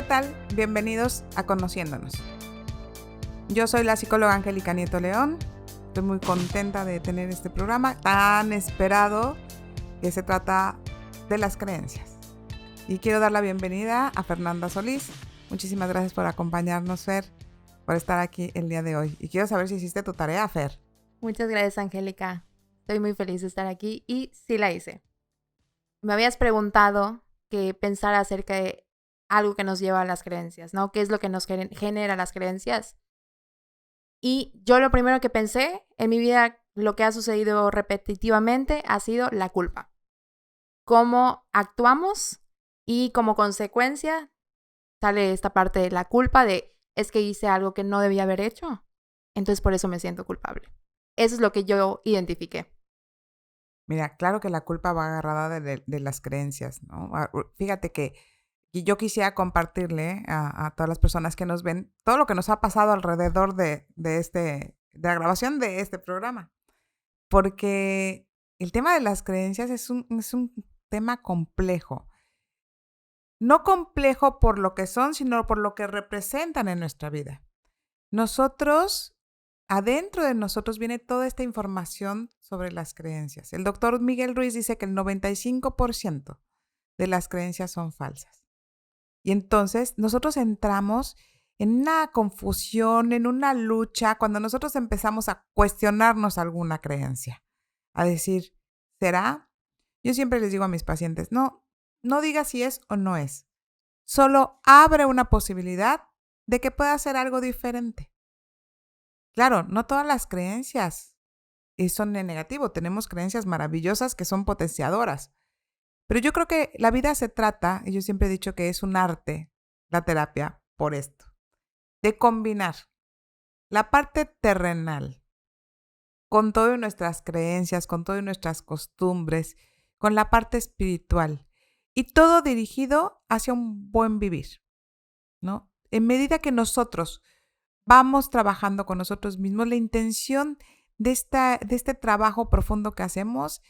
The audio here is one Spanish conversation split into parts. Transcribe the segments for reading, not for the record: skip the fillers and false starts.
tal? Bienvenidos a Conociéndonos. Yo soy la psicóloga Angélica Nieto León. Estoy muy contenta de tener este programa tan esperado que se trata de las creencias. Y quiero dar la bienvenida a Fernanda Solís. Muchísimas gracias por acompañarnos, Fer, por estar aquí el día de hoy. Y quiero saber si hiciste tu tarea, Fer. Muchas gracias, Angélica. Estoy muy feliz de estar aquí y sí la hice. Me habías preguntado que pensara acerca de algo que nos lleva a las creencias, ¿no? ¿Qué es lo que nos genera las creencias? Y yo lo primero que pensé en mi vida, lo que ha sucedido repetitivamente, ha sido la culpa. Cómo actuamos y como consecuencia sale esta parte de la culpa de es que hice algo que no debía haber hecho, entonces por eso me siento culpable. Eso es lo que yo identifiqué. Mira, claro que la culpa va agarrada de las creencias, ¿no? Fíjate que yo quisiera compartirle a todas las personas que nos ven todo lo que nos ha pasado alrededor de la grabación de este programa. Porque el tema de las creencias es un tema complejo. No complejo por lo que son, sino por lo que representan en nuestra vida. Adentro de nosotros viene toda esta información sobre las creencias. El doctor Miguel Ruiz dice que el 95% de las creencias son falsas. Y entonces nosotros entramos en una confusión, en una lucha, cuando nosotros empezamos a cuestionarnos alguna creencia, a decir, ¿será? Yo siempre les digo a mis pacientes, no digas si es o no es. Solo abre una posibilidad de que pueda ser algo diferente. Claro, no todas las creencias son en negativo. Tenemos creencias maravillosas que son potenciadoras. Pero yo creo que la vida se trata, y yo siempre he dicho que es un arte, la terapia, por esto, de combinar la parte terrenal con todas nuestras creencias, con todas nuestras costumbres, con la parte espiritual, y todo dirigido hacia un buen vivir, ¿no? En medida que nosotros vamos trabajando con nosotros mismos, la intención de este trabajo profundo que hacemos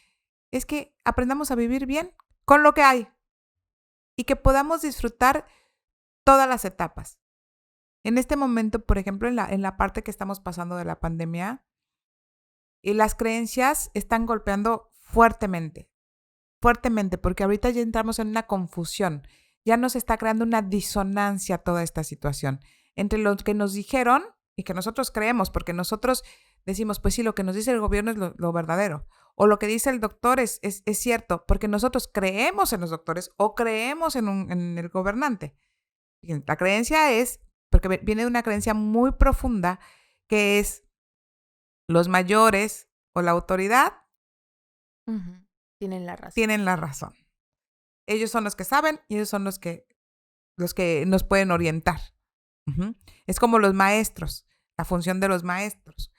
es que aprendamos a vivir bien con lo que hay y que podamos disfrutar todas las etapas. En este momento, por ejemplo, en la parte que estamos pasando de la pandemia, las creencias están golpeando fuertemente, porque ahorita ya entramos en una confusión, ya nos está creando una disonancia toda esta situación entre lo que nos dijeron y que nosotros creemos, porque nosotros decimos, pues sí, lo que nos dice el gobierno es lo verdadero, o lo que dice el doctor es cierto, porque nosotros creemos en los doctores o creemos en el gobernante. La creencia es, porque viene de una creencia muy profunda, que es los mayores o la autoridad Tienen la razón. tienen la razón. Ellos son los que saben y ellos son los que nos pueden orientar. Es como los maestros, la función de los maestros.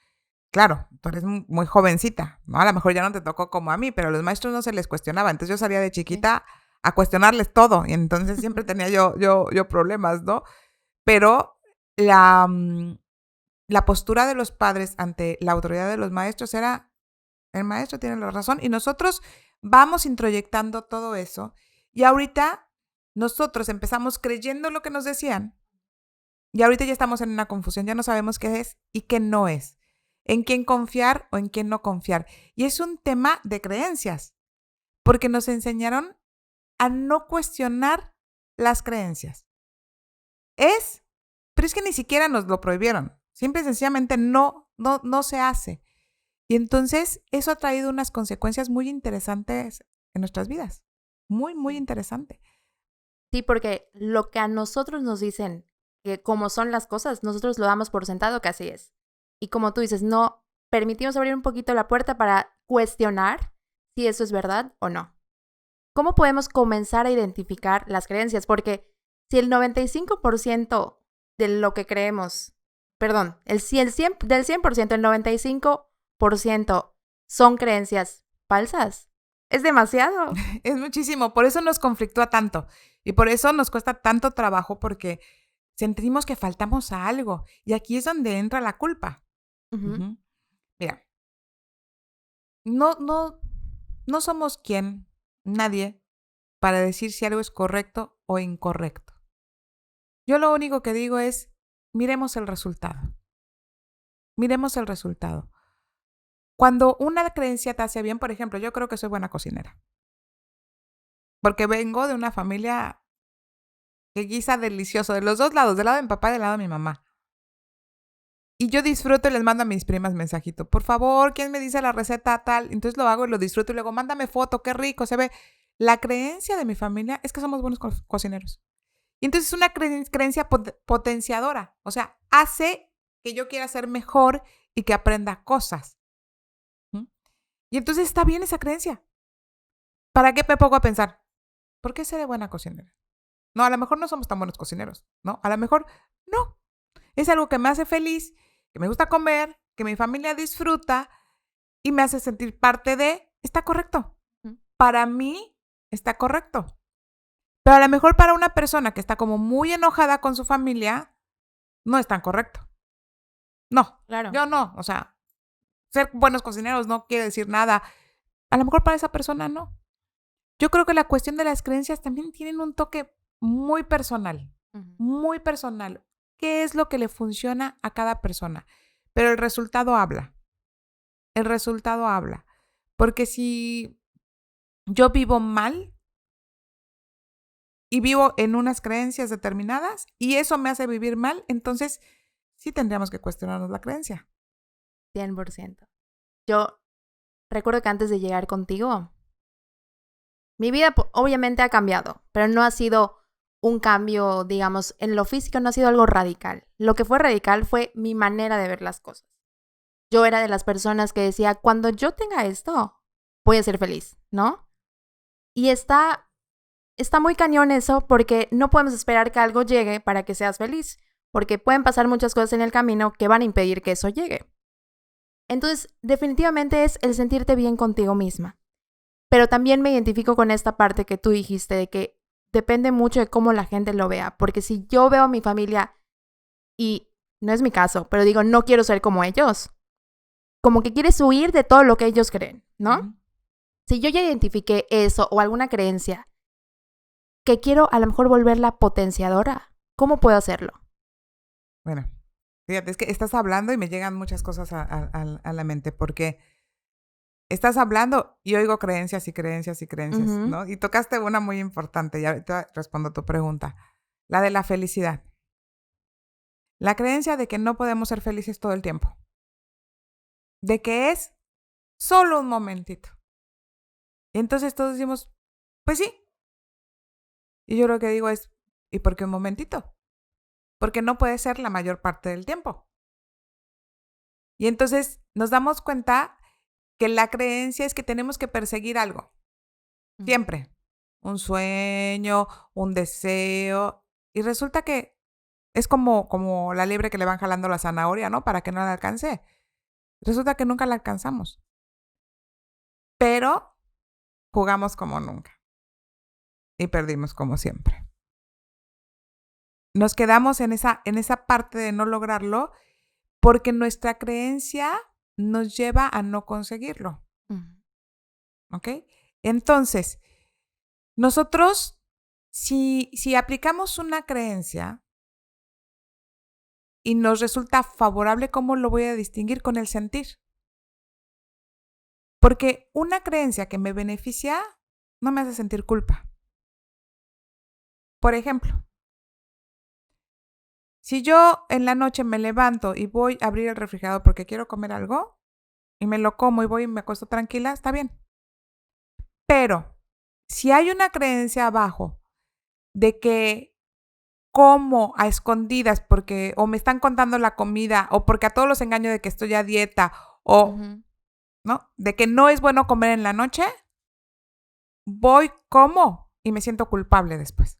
Claro, tú eres muy jovencita, ¿no? A lo mejor ya no te tocó como a mí, pero a los maestros no se les cuestionaba. Entonces yo salía de chiquita a cuestionarles todo y entonces siempre tenía yo problemas, ¿no? Pero la postura de los padres ante la autoridad de los maestros era, el maestro tiene la razón y nosotros vamos introyectando todo eso y ahorita nosotros empezamos creyendo lo que nos decían y ahorita ya estamos en una confusión, ya no sabemos qué es y qué no es, en quién confiar o en quién no confiar. Y es un tema de creencias, porque nos enseñaron a no cuestionar las creencias. Pero es que ni siquiera nos lo prohibieron. Simple y sencillamente no se hace. Y entonces eso ha traído unas consecuencias muy interesantes en nuestras vidas. Muy, muy interesante. Sí, porque lo que a nosotros nos dicen que como son las cosas, nosotros lo damos por sentado que así es. Y como tú dices, no permitimos abrir un poquito la puerta para cuestionar si eso es verdad o no. ¿Cómo podemos comenzar a identificar las creencias? Porque si el 95% de lo que creemos, perdón, del 100%, el 95% son creencias falsas. Es demasiado. Es muchísimo. Por eso nos conflictúa tanto. Y por eso nos cuesta tanto trabajo porque sentimos que faltamos a algo. Y aquí es donde entra la culpa. Mira, no somos nadie, para decir si algo es correcto o incorrecto. Yo lo único que digo es, miremos el resultado. Miremos el resultado. Cuando una creencia te hace bien, por ejemplo, yo creo que soy buena cocinera. Porque vengo de una familia que guisa delicioso, de los dos lados, del lado de mi papá y del lado de mi mamá. Y yo disfruto y les mando a mis primas mensajito. Por favor, ¿quién me dice la receta tal? Entonces lo hago y lo disfruto y luego mándame foto, qué rico se ve. La creencia de mi familia es que somos buenos cocineros. Y entonces es una creencia potenciadora. O sea, hace que yo quiera ser mejor y que aprenda cosas. ¿Mm? Y entonces está bien esa creencia. ¿Para qué me pongo a pensar? ¿Por qué seré buena cocinera? No, a lo mejor no somos tan buenos cocineros, ¿no? A lo mejor no. Es algo que me hace feliz, que me gusta comer, que mi familia disfruta y me hace sentir parte de, está correcto. Para mí está correcto. Pero a lo mejor para una persona que está como muy enojada con su familia, no es tan correcto. No, Claro. yo no. O sea, ser buenos cocineros no quiere decir nada. A lo mejor para esa persona no. Yo creo que la cuestión de las creencias también tienen un toque muy personal. Muy personal. ¿Qué es lo que le funciona a cada persona? Pero el resultado habla. El resultado habla. Porque si yo vivo mal y vivo en unas creencias determinadas y eso me hace vivir mal, entonces sí tendríamos que cuestionarnos la creencia. 100%. Yo recuerdo que antes de llegar contigo, mi vida obviamente ha cambiado, pero no ha sido un cambio, digamos, en lo físico, no ha sido algo radical. Lo que fue radical fue mi manera de ver las cosas. Yo era de las personas que decía, cuando yo tenga esto, voy a ser feliz, ¿no? Y está muy cañón eso porque no podemos esperar que algo llegue para que seas feliz, porque pueden pasar muchas cosas en el camino que van a impedir que eso llegue. Entonces, definitivamente es el sentirte bien contigo misma. Pero también me identifico con esta parte que tú dijiste de que depende mucho de cómo la gente lo vea, porque si yo veo a mi familia y no es mi caso, pero digo, no quiero ser como ellos, como que quieres huir de todo lo que ellos creen, ¿no? Si yo ya identifiqué eso o alguna creencia que quiero a lo mejor volverla potenciadora, ¿cómo puedo hacerlo? Bueno, fíjate, es que estás hablando y me llegan muchas cosas a la mente porque estás hablando y oigo creencias y creencias y creencias, ¿no? Y tocaste una muy importante y ahorita respondo a tu pregunta, la de la felicidad. La creencia de que no podemos ser felices todo el tiempo. De que es solo un momentito. Y entonces todos decimos, pues sí. Y yo lo que digo es, ¿y por qué un momentito? Porque no puede ser la mayor parte del tiempo. Y entonces nos damos cuenta que la creencia es que tenemos que perseguir algo. Siempre. Un sueño, un deseo. Y resulta que es como la liebre que le van jalando la zanahoria, ¿no? Para que no la alcance. Resulta que nunca la alcanzamos. Pero jugamos como nunca. Y perdimos como siempre. Nos quedamos en esa parte de no lograrlo porque nuestra creencia nos lleva a no conseguirlo. ¿Ok? Entonces, nosotros, si aplicamos una creencia y nos resulta favorable, ¿cómo lo voy a distinguir? Con el sentir. Porque una creencia que me beneficia no me hace sentir culpa. Por ejemplo, si yo en la noche me levanto y voy a abrir el refrigerador porque quiero comer algo y me lo como y voy y me acuesto tranquila, está bien. Pero si hay una creencia abajo de que como a escondidas porque o me están contando la comida o porque a todos los engaño de que estoy a dieta o ¿no? De que no es bueno comer en la noche, voy, como y me siento culpable después.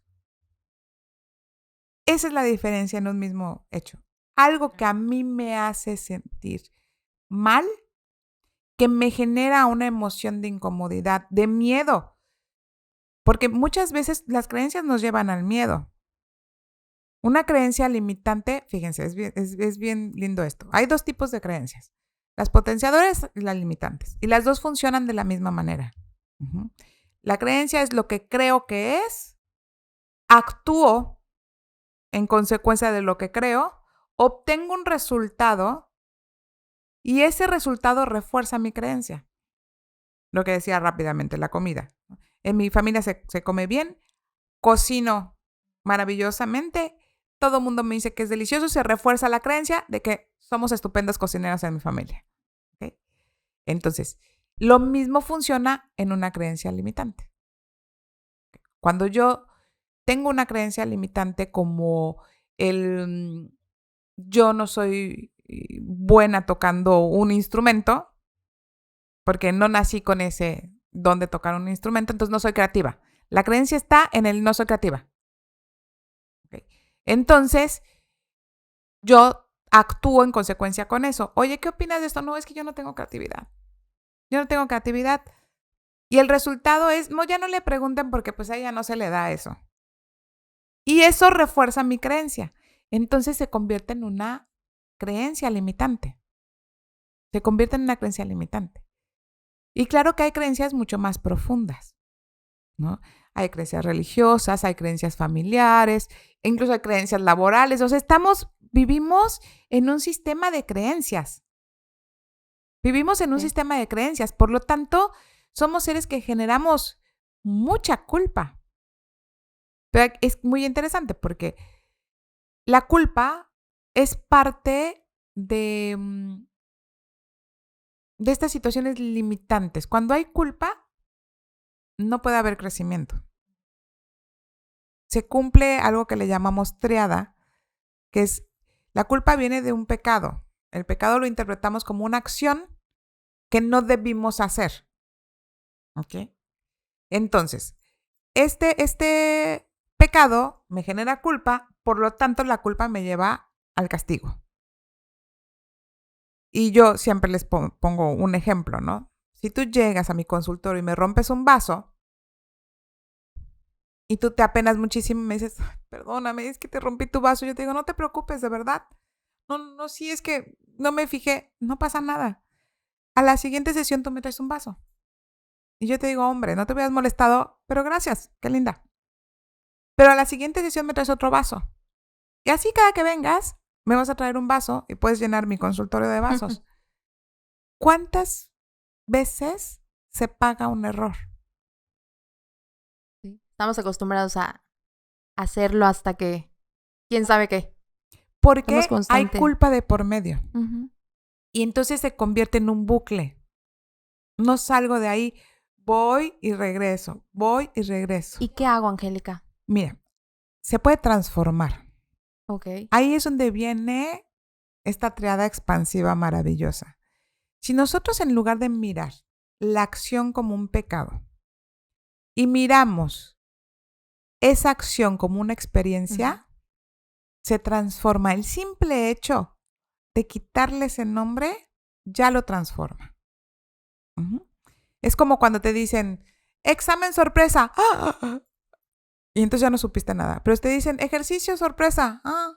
Esa es la diferencia en un mismo hecho. Algo que a mí me hace sentir mal, que me genera una emoción de incomodidad, de miedo. Porque muchas veces las creencias nos llevan al miedo. Una creencia limitante, fíjense, es bien lindo esto. Hay dos tipos de creencias, las potenciadoras y las limitantes. Y las dos funcionan de la misma manera. La creencia es lo que creo que es, actúo en consecuencia de lo que creo, obtengo un resultado y ese resultado refuerza mi creencia. Lo que decía rápidamente, la comida. En mi familia se come bien, cocino maravillosamente, todo el mundo me dice que es delicioso y se refuerza la creencia de que somos estupendas cocineras en mi familia. ¿Okay? Entonces, lo mismo funciona en una creencia limitante. Cuando yo tengo una creencia limitante como el yo no soy buena tocando un instrumento, porque no nací con ese don de tocar un instrumento, entonces no soy creativa. La creencia está en el no soy creativa. ¿Okay? Entonces, yo actúo en consecuencia con eso. Oye, ¿qué opinas de esto? No, es que yo no tengo creatividad. Yo no tengo creatividad. Y el resultado es, no, ya no le pregunten porque pues a ella no se le da eso. Y eso refuerza mi creencia. Entonces se convierte en una creencia limitante. Se convierte en una creencia limitante. Y claro que hay creencias mucho más profundas, ¿no? Hay creencias religiosas, hay creencias familiares, incluso hay creencias laborales. O sea, vivimos en un sistema de creencias. Vivimos en un sistema de creencias. Por lo tanto, somos seres que generamos mucha culpa. Pero es muy interesante porque la culpa es parte de estas situaciones limitantes. Cuando hay culpa, no puede haber crecimiento. Se cumple algo que le llamamos triada, que es la culpa viene de un pecado. El pecado lo interpretamos como una acción que no debimos hacer. ¿Ok? Entonces, este pecado me genera culpa, por lo tanto la culpa me lleva al castigo. Y yo siempre les pongo un ejemplo, ¿no? Si tú llegas a mi consultorio y me rompes un vaso y tú te apenas muchísimo y me dices, perdóname, es que te rompí tu vaso, yo te digo, no te preocupes, de verdad. No, sí, es que no me fijé, no pasa nada. A la siguiente sesión tú me traes un vaso. Y yo te digo, hombre, no te hubieras molestado, pero gracias, qué linda. Pero a la siguiente sesión me traes otro vaso. Y así cada que vengas, me vas a traer un vaso y puedes llenar mi consultorio de vasos. ¿Cuántas veces se paga un error? Sí. Estamos acostumbrados a hacerlo hasta que, quién sabe qué. Porque hay culpa de por medio. Y entonces se convierte en un bucle. No salgo de ahí, voy y regreso, voy y regreso. ¿Y qué hago, Angélica? Mira, se puede transformar. Okay. Ahí es donde viene esta triada expansiva maravillosa. Si nosotros en lugar de mirar la acción como un pecado y miramos esa acción como una experiencia, se transforma. El simple hecho de quitarle ese nombre ya lo transforma. Es como cuando te dicen, examen sorpresa. ¡Ah! Y entonces ya no supiste nada. Pero te dicen, ejercicio sorpresa. ¡Ah!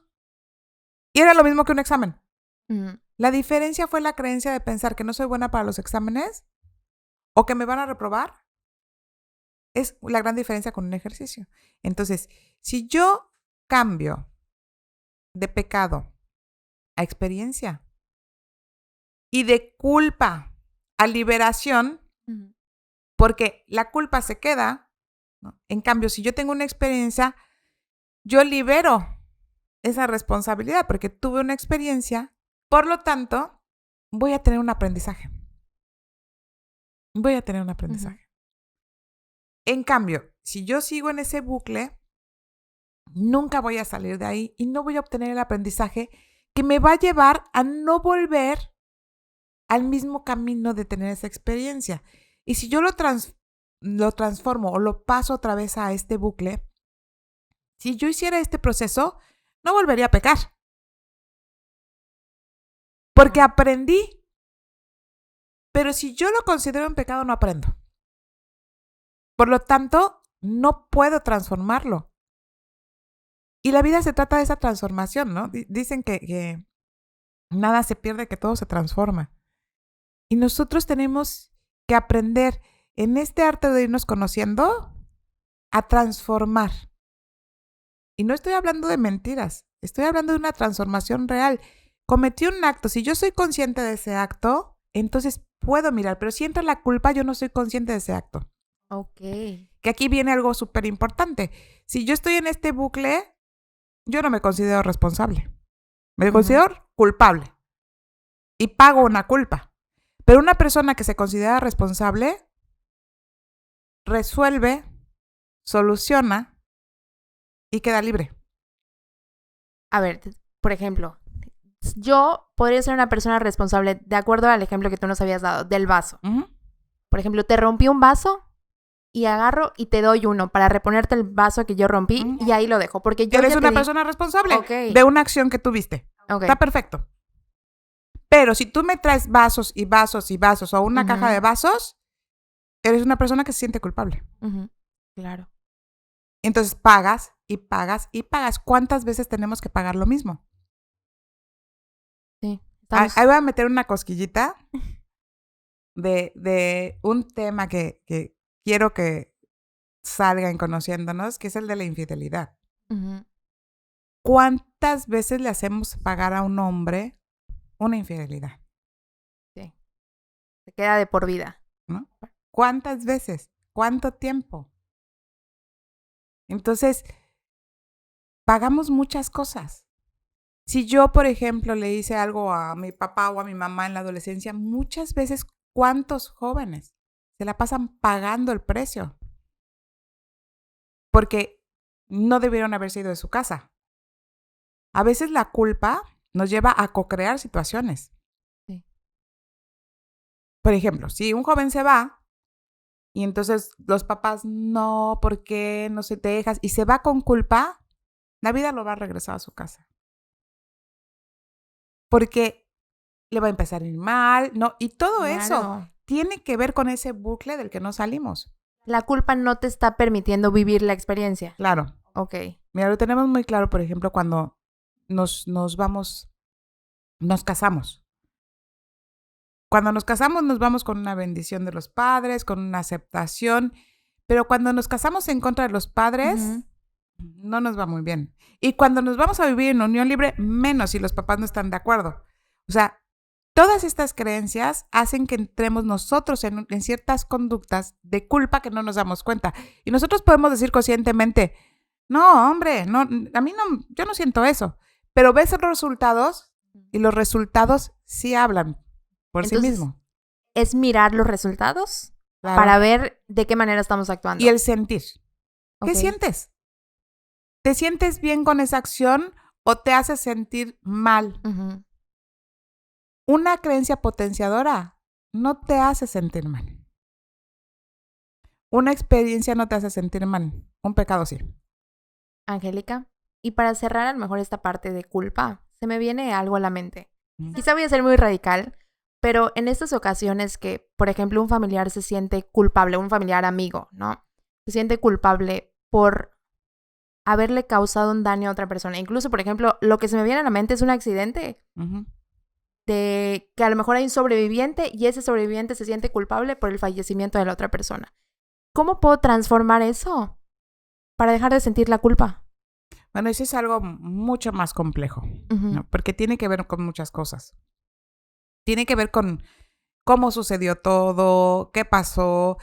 Y era lo mismo que un examen. La diferencia fue la creencia de pensar que no soy buena para los exámenes o que me van a reprobar. Es la gran diferencia con un ejercicio. Entonces, si yo cambio de pecado a experiencia y de culpa a liberación, porque la culpa se queda, ¿no? En cambio, si yo tengo una experiencia, yo libero esa responsabilidad porque tuve una experiencia, por lo tanto, voy a tener un aprendizaje. Voy a tener un aprendizaje. En cambio, si yo sigo en ese bucle, nunca voy a salir de ahí y no voy a obtener el aprendizaje que me va a llevar a no volver al mismo camino de tener esa experiencia. Y si yo lo transformo o lo paso otra vez a este bucle, si yo hiciera este proceso, no volvería a pecar. Porque aprendí. Pero si yo lo considero un pecado, no aprendo. Por lo tanto, no puedo transformarlo. Y la vida se trata de esa transformación, ¿no? Dicen que nada se pierde, que todo se transforma. Y nosotros tenemos que aprender en este arte de irnos conociendo a transformar. Y no estoy hablando de mentiras, estoy hablando de una transformación real. Cometí un acto, si yo soy consciente de ese acto, entonces puedo mirar, pero si entra la culpa, yo no soy consciente de ese acto. Ok. Que aquí viene algo súper importante. Si yo estoy en este bucle, yo no me considero responsable. Me considero culpable. Y pago una culpa. Pero una persona que se considera responsable resuelve, soluciona y queda libre. A ver, por ejemplo, yo podría ser una persona responsable de acuerdo al ejemplo que tú nos habías dado, del vaso. Por ejemplo, te rompí un vaso y agarro y te doy uno para reponerte el vaso que yo rompí y ahí lo dejo. Porque yo eres una persona responsable de una acción que tuviste. Está perfecto. Pero si tú me traes vasos y vasos y vasos o una caja de vasos, eres una persona que se siente culpable. Claro. Entonces pagas y pagas y pagas. ¿Cuántas veces tenemos que pagar lo mismo? Sí. Ahí voy a meter una cosquillita de un tema que quiero que salgan conociéndonos, que es el de la infidelidad. ¿Cuántas veces le hacemos pagar a un hombre una infidelidad? Sí. Se queda de por vida. ¿No? ¿Cuántas veces? ¿Cuánto tiempo? Entonces, pagamos muchas cosas. Si yo, por ejemplo, le hice algo a mi papá o a mi mamá en la adolescencia, muchas veces, ¿cuántos jóvenes se la pasan pagando el precio? Porque no debieron haberse ido de su casa. A veces la culpa nos lleva a co-crear situaciones. Sí. Por ejemplo, si un joven se va y entonces los papás, no, ¿por qué no se te dejas? Y se va con culpa, la vida lo va a regresar a su casa. Porque le va a empezar a ir mal, ¿no? Y todo eso tiene que ver con ese bucle del que no salimos. La culpa no te está permitiendo vivir la experiencia. Claro. Ok. Mira, lo tenemos muy claro, por ejemplo, cuando nos casamos. Cuando nos casamos nos vamos con una bendición de los padres, con una aceptación, pero cuando nos casamos en contra de los padres, no nos va muy bien. Y cuando nos vamos a vivir en unión libre, menos si los papás no están de acuerdo. O sea, todas estas creencias hacen que entremos nosotros en ciertas conductas de culpa que no nos damos cuenta. Y nosotros podemos decir conscientemente, no, hombre, no, a mí no, yo no siento eso. Pero ves los resultados y los resultados sí hablan por sí mismos. Es mirar los resultados para ver de qué manera estamos actuando. Y el sentir. ¿Qué sientes? ¿Te sientes bien con esa acción o te hace sentir mal? Una creencia potenciadora no te hace sentir mal. Una experiencia no te hace sentir mal. Un pecado sí. Angélica, y para cerrar a lo mejor esta parte de culpa, se me viene algo a la mente. Quizá voy a ser muy radical, pero en estas ocasiones que, por ejemplo, un familiar se siente culpable, un familiar amigo, ¿no? Se siente culpable por haberle causado un daño a otra persona. Incluso, por ejemplo, lo que se me viene a la mente es un accidente. De que a lo mejor hay un sobreviviente y ese sobreviviente se siente culpable por el fallecimiento de la otra persona. ¿Cómo puedo transformar eso para dejar de sentir la culpa? Bueno, eso es algo mucho más complejo, ¿no? Porque tiene que ver con muchas cosas. Tiene que ver con cómo sucedió todo, qué pasó,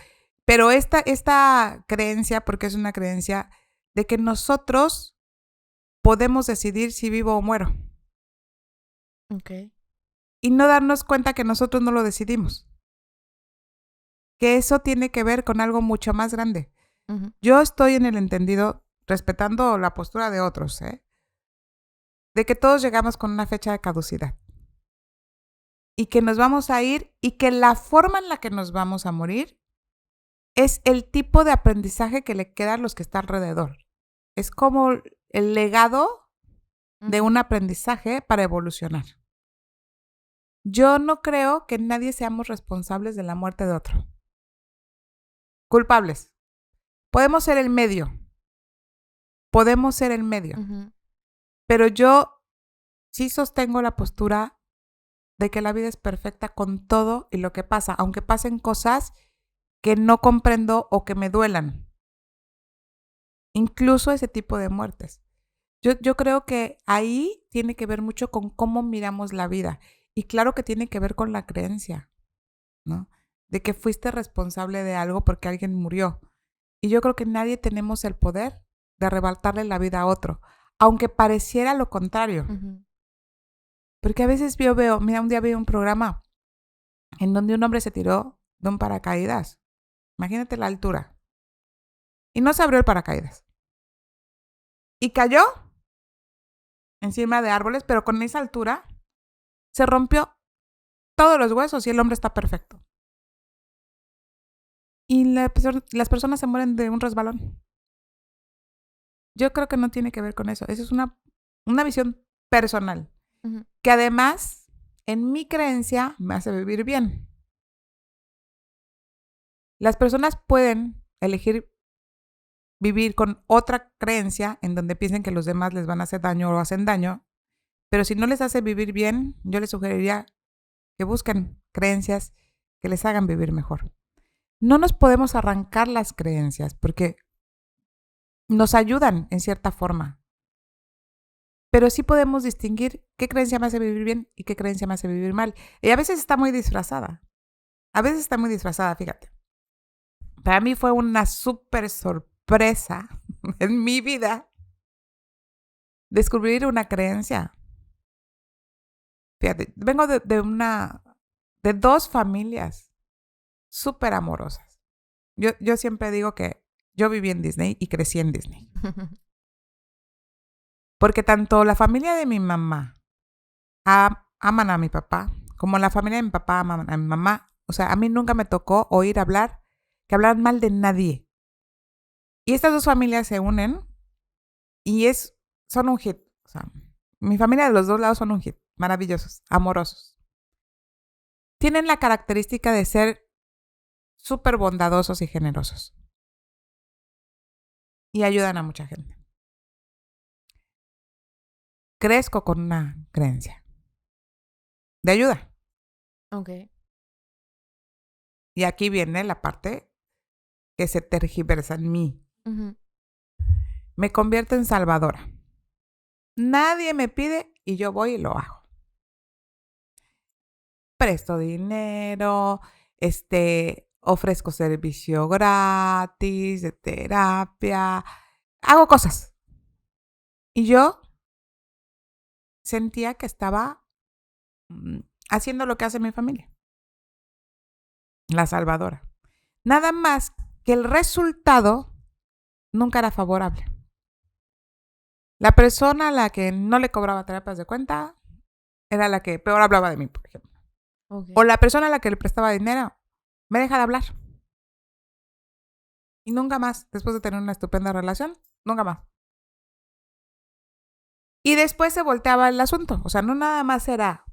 pero esta creencia, porque es una creencia de que nosotros podemos decidir si vivo o muero. Okay. Y no darnos cuenta que nosotros no lo decidimos. Que eso tiene que ver con algo mucho más grande. Yo estoy en el entendido, respetando la postura de otros, de que todos llegamos con una fecha de caducidad. Y que nos vamos a ir y que la forma en la que nos vamos a morir es el tipo de aprendizaje que le queda a los que están alrededor. Es como el legado de un aprendizaje para evolucionar. Yo no creo que nadie seamos responsables de la muerte de otro. Culpables. Podemos ser el medio. Pero yo sí sostengo la postura de que la vida es perfecta con todo y lo que pasa, aunque pasen cosas que no comprendo o que me duelan. Incluso ese tipo de muertes. Yo creo que ahí tiene que ver mucho con cómo miramos la vida. Y claro que tiene que ver con la creencia, ¿no? De que fuiste responsable de algo porque alguien murió. Y yo creo que nadie tenemos el poder de arrebatarle la vida a otro, aunque pareciera lo contrario. Ujú. Porque a veces yo veo, mira, un día vi un programa en donde un hombre se tiró de un paracaídas. Imagínate la altura. Y no se abrió el paracaídas. Y cayó encima de árboles, pero con esa altura se rompió todos los huesos y el hombre está perfecto. Y las personas se mueren de un resbalón. Yo creo que no tiene que ver con eso. Esa es una visión personal. Ujú. Que además, en mi creencia, me hace vivir bien. Las personas pueden elegir vivir con otra creencia en donde piensen que los demás les van a hacer daño o hacen daño, pero si no les hace vivir bien, yo les sugeriría que busquen creencias que les hagan vivir mejor. No nos podemos arrancar las creencias porque nos ayudan en cierta forma, pero sí podemos distinguir qué creencia me hace vivir bien y qué creencia me hace vivir mal. Y a veces está muy disfrazada. A veces está muy disfrazada, fíjate. Para mí fue una súper sorpresa en mi vida descubrir una creencia. Fíjate, vengo de dos familias súper amorosas. Yo siempre digo que yo viví en Disney y crecí en Disney. Porque tanto la familia de mi mamá aman a mi papá, como la familia de mi papá aman a mi mamá. O sea, a mí nunca me tocó oír hablar que hablaran mal de nadie. Y estas dos familias se unen y son un hit. O sea, mi familia de los dos lados son un hit. Maravillosos, amorosos. Tienen la característica de ser súper bondadosos y generosos. Y ayudan a mucha gente. Crezco con una creencia de ayuda. Ok. Y aquí viene la parte que se tergiversa en mí. Ujú. Me convierto en salvadora. Nadie me pide y yo voy y lo hago. Presto dinero, ofrezco servicio gratis de terapia, hago cosas. Y yo sentía que estaba haciendo lo que hace mi familia, la salvadora. Nada más que el resultado nunca era favorable. La persona a la que no le cobraba terapias de cuenta era la que peor hablaba de mí, por ejemplo. Ok. O la persona a la que le prestaba dinero me deja de hablar. Y nunca más, después de tener una estupenda relación, nunca más. Y después se volteaba el asunto. O sea, no nada más era,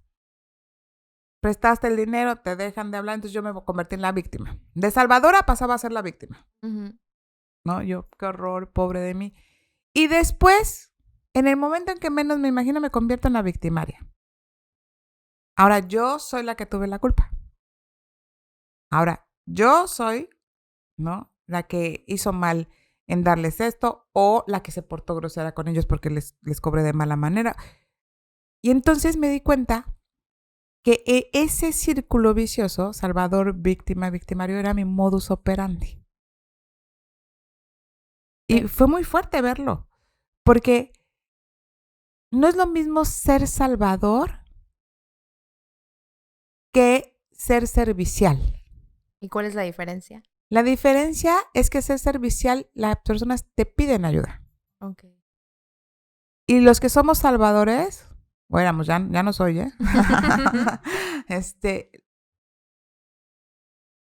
prestaste el dinero, te dejan de hablar, entonces yo me convertí en la víctima. De salvadora pasaba a ser la víctima. Ujú. ¿No? Yo, qué horror, pobre de mí. Y después, en el momento en que menos me imagino, me convierto en la victimaria. Ahora, yo soy la que tuve la culpa. Ahora, yo soy, ¿no? La que hizo mal en darles esto o la que se portó grosera con ellos porque les cobré de mala manera. Y entonces me di cuenta que ese círculo vicioso, salvador, víctima, victimario, era mi modus operandi. Y fue muy fuerte verlo, porque no es lo mismo ser salvador que ser servicial. ¿Y cuál es la diferencia? La diferencia es que ser servicial, las personas te piden ayuda. Ok. Y los que somos salvadores, bueno, ya no soy,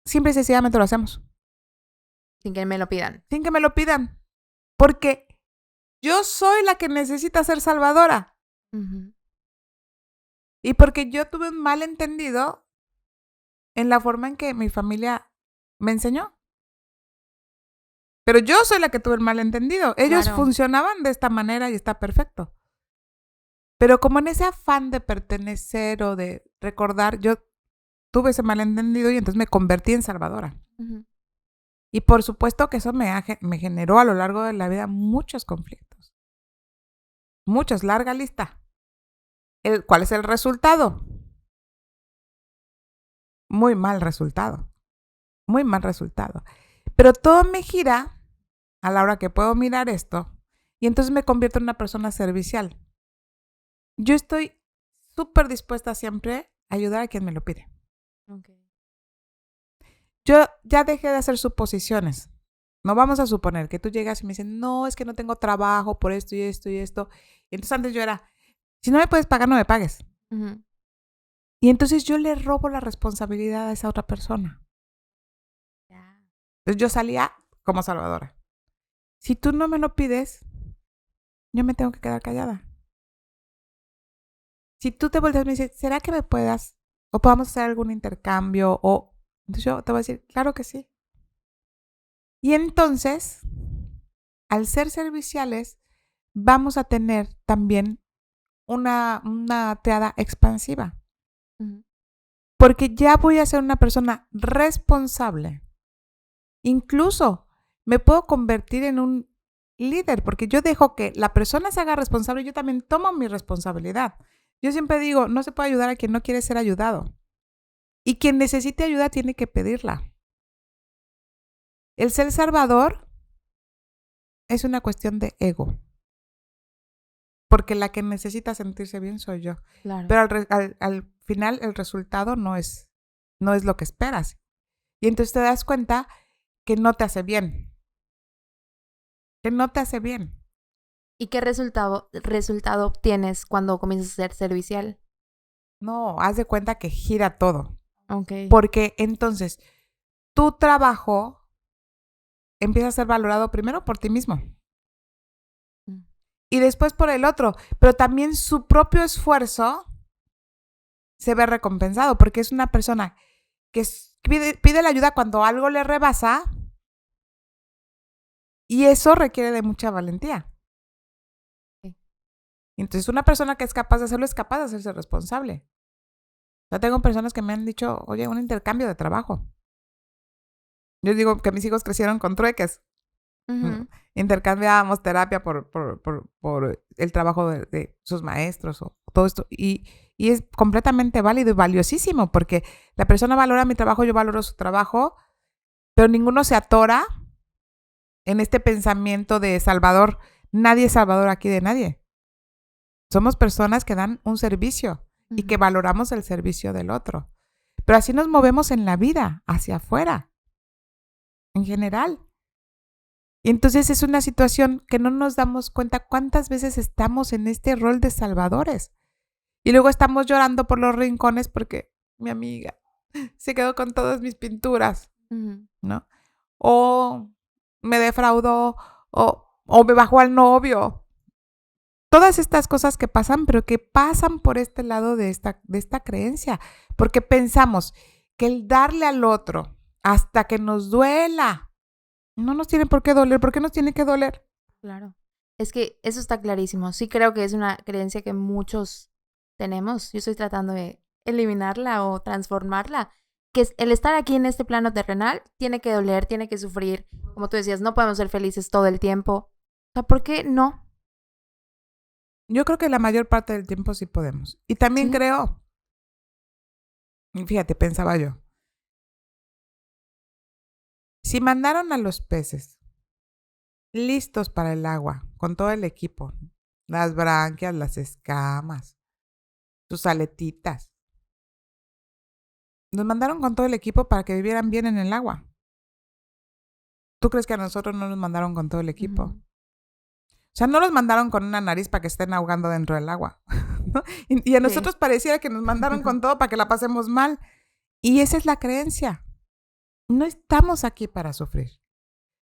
simple y sencillamente lo hacemos. Sin que me lo pidan. Sin que me lo pidan. Porque yo soy la que necesita ser salvadora. Ujú. Y porque yo tuve un malentendido en la forma en que mi familia me enseñó. Pero yo soy la que tuve el malentendido. Ellos Claro. funcionaban de esta manera y está perfecto. Pero como en ese afán de pertenecer o de recordar, yo tuve ese malentendido y entonces me convertí en salvadora. Ujú. Y por supuesto que eso me generó a lo largo de la vida muchos conflictos. Muchos, larga lista. ¿Cuál es el resultado? Muy mal resultado. Muy mal resultado. Pero todo me gira a la hora que puedo mirar esto y entonces me convierto en una persona servicial. Yo estoy súper dispuesta siempre a ayudar a quien me lo pide. Okay. Yo ya dejé de hacer suposiciones. No vamos a suponer que tú llegas y me dicen, no, es que no tengo trabajo por esto y esto y esto. Y entonces antes yo era, si no me puedes pagar, no me pagues. Uh-huh. Y entonces yo le robo la responsabilidad a esa otra persona. Yeah. Entonces yo salía como salvadora. Si tú no me lo pides, yo me tengo que quedar callada. Si tú te volteas y me dices, ¿será que me puedas? O podamos hacer algún intercambio. Entonces yo te voy a decir, claro que sí. Y entonces, al ser serviciales, vamos a tener también una triada expansiva. Uh-huh. Porque ya voy a ser una persona responsable. Incluso me puedo convertir en un líder, porque yo dejo que la persona se haga responsable y yo también tomo mi responsabilidad. Yo siempre digo, no se puede ayudar a quien no quiere ser ayudado. Y quien necesite ayuda tiene que pedirla. El ser salvador es una cuestión de ego. Porque la que necesita sentirse bien soy yo. Claro. Pero al final el resultado no es lo que esperas. Y entonces te das cuenta que no te hace bien. Que no te hace bien. ¿Y qué resultado obtienes cuando comienzas a ser servicial? No, haz de cuenta que gira todo. Okay. Porque entonces tu trabajo empieza a ser valorado primero por ti mismo. Y después por el otro. Pero también su propio esfuerzo se ve recompensado. Porque es una persona que pide la ayuda cuando algo le rebasa. Y eso requiere de mucha valentía. Sí. Entonces una persona que es capaz de hacerlo es capaz de hacerse responsable. Yo tengo personas que me han dicho, oye, un intercambio de trabajo. Yo digo que mis hijos crecieron con trueques. Uh-huh. Intercambiábamos terapia por el trabajo de sus maestros o todo esto. Y es completamente válido y valiosísimo porque la persona valora mi trabajo, yo valoro su trabajo, pero ninguno se atora en este pensamiento de salvador. Nadie es salvador aquí de nadie. Somos personas que dan un servicio y que valoramos el servicio del otro. Pero así nos movemos en la vida, hacia afuera, en general. Y entonces es una situación que no nos damos cuenta cuántas veces estamos en este rol de salvadores. Y luego estamos llorando por los rincones porque mi amiga se quedó con todas mis pinturas, ¿no? O me defraudó, o me bajó al novio. Todas estas cosas que pasan, pero que pasan por este lado de esta creencia. Porque pensamos que el darle al otro hasta que nos duela, no nos tiene por qué doler. ¿Por qué nos tiene que doler? Claro. Es que eso está clarísimo. Sí creo que es una creencia que muchos tenemos. Yo estoy tratando de eliminarla o transformarla. Que es el estar aquí en este plano terrenal tiene que doler, tiene que sufrir. Como tú decías, no podemos ser felices todo el tiempo. O sea, ¿por qué no? Yo creo que la mayor parte del tiempo sí podemos. Y también ¿Sí? creo, fíjate, pensaba yo, si mandaron a los peces listos para el agua, con todo el equipo, las branquias, las escamas, sus aletitas, nos mandaron con todo el equipo para que vivieran bien en el agua. ¿Tú crees que a nosotros no nos mandaron con todo el equipo? O sea, no los mandaron con una nariz para que estén ahogando dentro del agua, ¿no? Y a nosotros pareciera que nos mandaron con todo para que la pasemos mal. Y esa es la creencia. No estamos aquí para sufrir.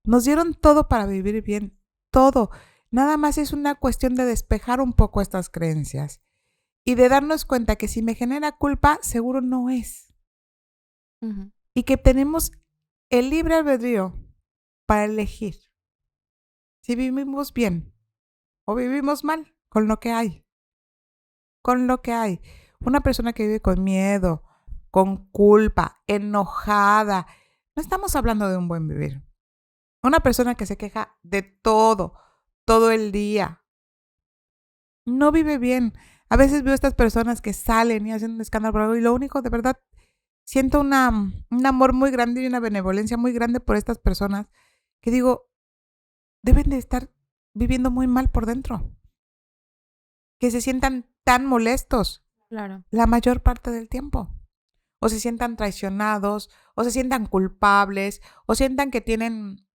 Nos dieron todo para vivir bien, todo. Nada más es una cuestión de despejar un poco estas creencias y de darnos cuenta que si me genera culpa, seguro no es. Y que tenemos el libre albedrío para elegir si vivimos bien o vivimos mal con lo que hay. Con lo que hay. Una persona que vive con miedo, con culpa, enojada, no estamos hablando de un buen vivir. Una persona que se queja de todo el día, no vive bien. A veces veo a estas personas que salen y hacen un escándalo por algo y lo único, de verdad, siento un amor muy grande y una benevolencia muy grande por estas personas que digo, deben de estar viviendo muy mal por dentro. Que se sientan tan molestos Claro. la mayor parte del tiempo. O se sientan traicionados, o se sientan culpables, o sientan que tienen,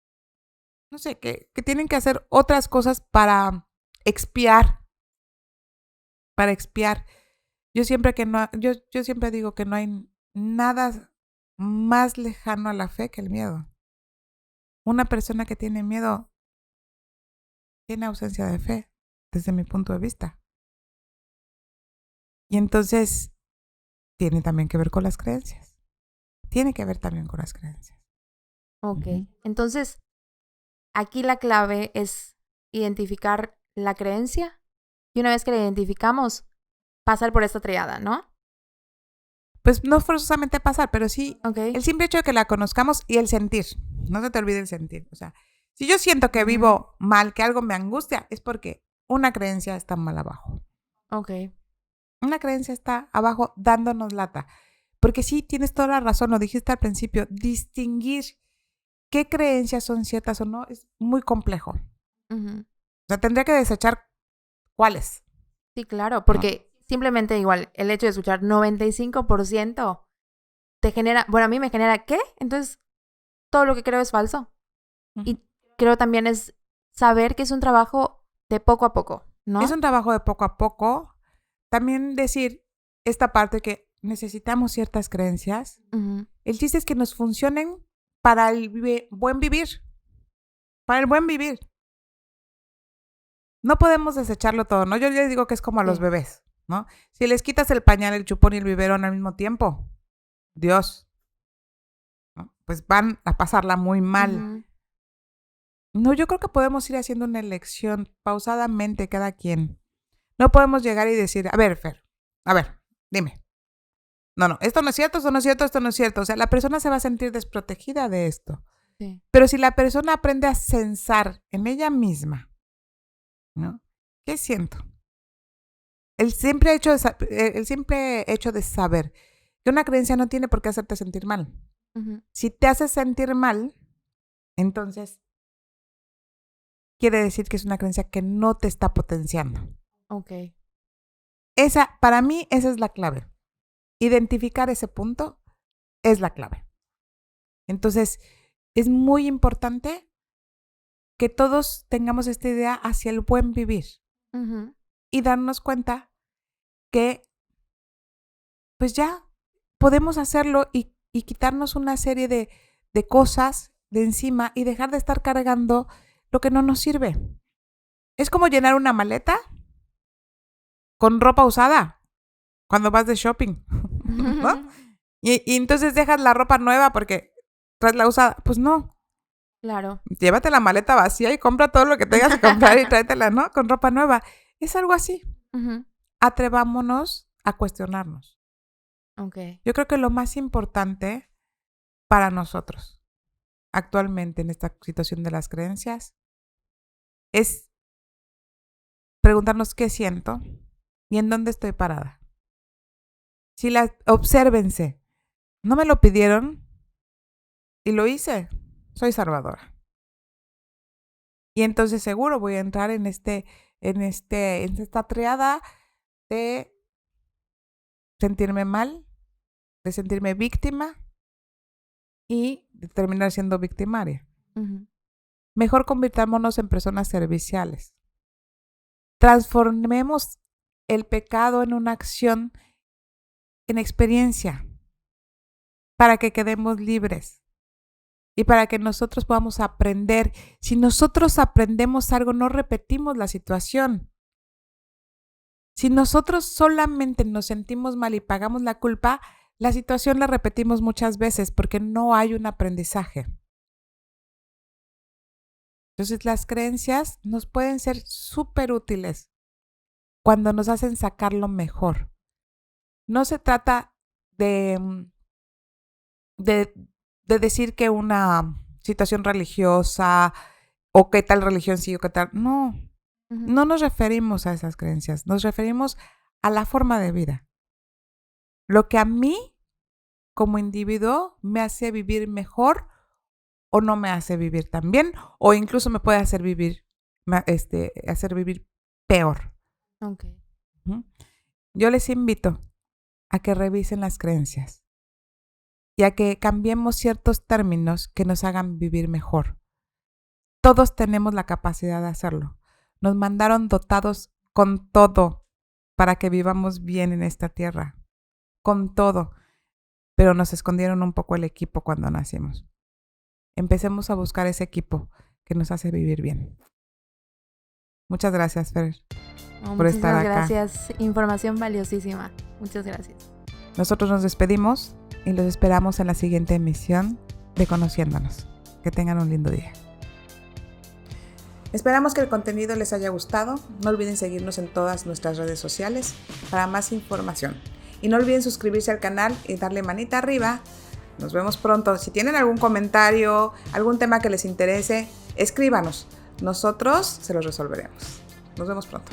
no sé, que tienen que hacer otras cosas para expiar, para expiar. Yo siempre yo siempre digo que no hay nada más lejano a la fe que el miedo. Una persona que tiene miedo tiene ausencia de fe, desde mi punto de vista. Y entonces tiene también que ver con las creencias. Tiene que ver también con las creencias. Ok. Ujú. Entonces, aquí la clave es identificar la creencia y una vez que la identificamos, pasar por esta triada, ¿no? Pues no forzosamente pasar, pero sí Ok. el simple hecho de que la conozcamos y el sentir. No se te olvide el sentir. O sea, si yo siento que Ujú. vivo mal, que algo me angustia, es porque una creencia está mal abajo. Ok. Una creencia está abajo dándonos lata. Porque sí, tienes toda la razón, lo dijiste al principio, distinguir qué creencias son ciertas o no es muy complejo. Ujú. O sea, tendría que desechar cuáles. Sí, claro, ¿No? porque simplemente igual el hecho de escuchar 95% te genera, bueno, a mí me genera, ¿qué? Entonces, todo lo que creo es falso. Ujú. Y creo también es saber que es un trabajo de poco a poco, Es ¿no? un trabajo de poco a poco. También decir esta parte que necesitamos ciertas creencias. Ujú. El chiste es que nos funcionen para el buen vivir. Para el buen vivir. No podemos desecharlo todo, ¿no? Yo les digo que es como a los Sí. bebés, ¿no? Si les quitas el pañal, el chupón y el biberón al mismo tiempo, Dios, ¿no? Pues van a pasarla muy mal. Ujú. No, yo creo que podemos ir haciendo una elección pausadamente cada quien. No podemos llegar y decir, a ver, Fer, a ver, dime. No, esto no es cierto, esto no es cierto, esto no es cierto. O sea, la persona se va a sentir desprotegida de esto. Sí. Pero si la persona aprende a censar en ella misma, ¿no? ¿Qué siento? El simple hecho de saber que una creencia no tiene por qué hacerte sentir mal. Ujú. Si te hace sentir mal, entonces quiere decir que es una creencia que no te está potenciando. Ok. Para mí, esa es la clave. Identificar ese punto es la clave. Entonces, es muy importante que todos tengamos esta idea hacia el buen vivir Ujú. y darnos cuenta que, pues ya, podemos hacerlo y quitarnos una serie de cosas de encima y dejar de estar cargando lo que no nos sirve. Es como llenar una maleta con ropa usada cuando vas de shopping, ¿no? Y entonces dejas la ropa nueva porque traes la usada. Pues no, Claro. llévate la maleta vacía y compra todo lo que tengas que comprar y tráetela, ¿no? Con ropa nueva. Es algo así. Ujú. Atrevámonos a cuestionarnos. Ok. Yo creo que lo más importante para nosotros actualmente en esta situación de las creencias es preguntarnos qué siento y en dónde estoy parada. Si obsérvense, no me lo pidieron y lo hice, soy salvadora. Y entonces seguro voy a entrar en esta triada de sentirme mal, de sentirme víctima y de terminar siendo victimaria. Ujú. Mejor convirtámonos en personas serviciales. Transformemos el pecado en una acción, en experiencia, para que quedemos libres y para que nosotros podamos aprender. Si nosotros aprendemos algo, no repetimos la situación. Si nosotros solamente nos sentimos mal y pagamos la culpa, la situación la repetimos muchas veces porque no hay un aprendizaje. Entonces, las creencias nos pueden ser súper útiles cuando nos hacen sacar lo mejor. No se trata de, de, de decir que una situación religiosa o qué tal religión sí o qué tal. No. No nos referimos a esas creencias, nos referimos a la forma de vida. Lo que a mí, como individuo, me hace vivir mejor o no me hace vivir tan bien, o incluso me puede hacer vivir peor. Okay. Yo les invito a que revisen las creencias y a que cambiemos ciertos términos que nos hagan vivir mejor. Todos tenemos la capacidad de hacerlo. Nos mandaron dotados con todo para que vivamos bien en esta tierra, con todo, pero nos escondieron un poco el equipo cuando nacimos. Empecemos a buscar ese equipo que nos hace vivir bien. Muchas gracias, Fer, por estar acá. Gracias, información valiosísima. Muchas gracias. Nosotros nos despedimos y los esperamos en la siguiente emisión de Conociéndonos. Que tengan un lindo día. Esperamos que el contenido les haya gustado. No olviden seguirnos en todas nuestras redes sociales para más información. Y no olviden suscribirse al canal y darle manita arriba. Nos vemos pronto. Si tienen algún comentario, algún tema que les interese, escríbanos. Nosotros se los resolveremos. Nos vemos pronto.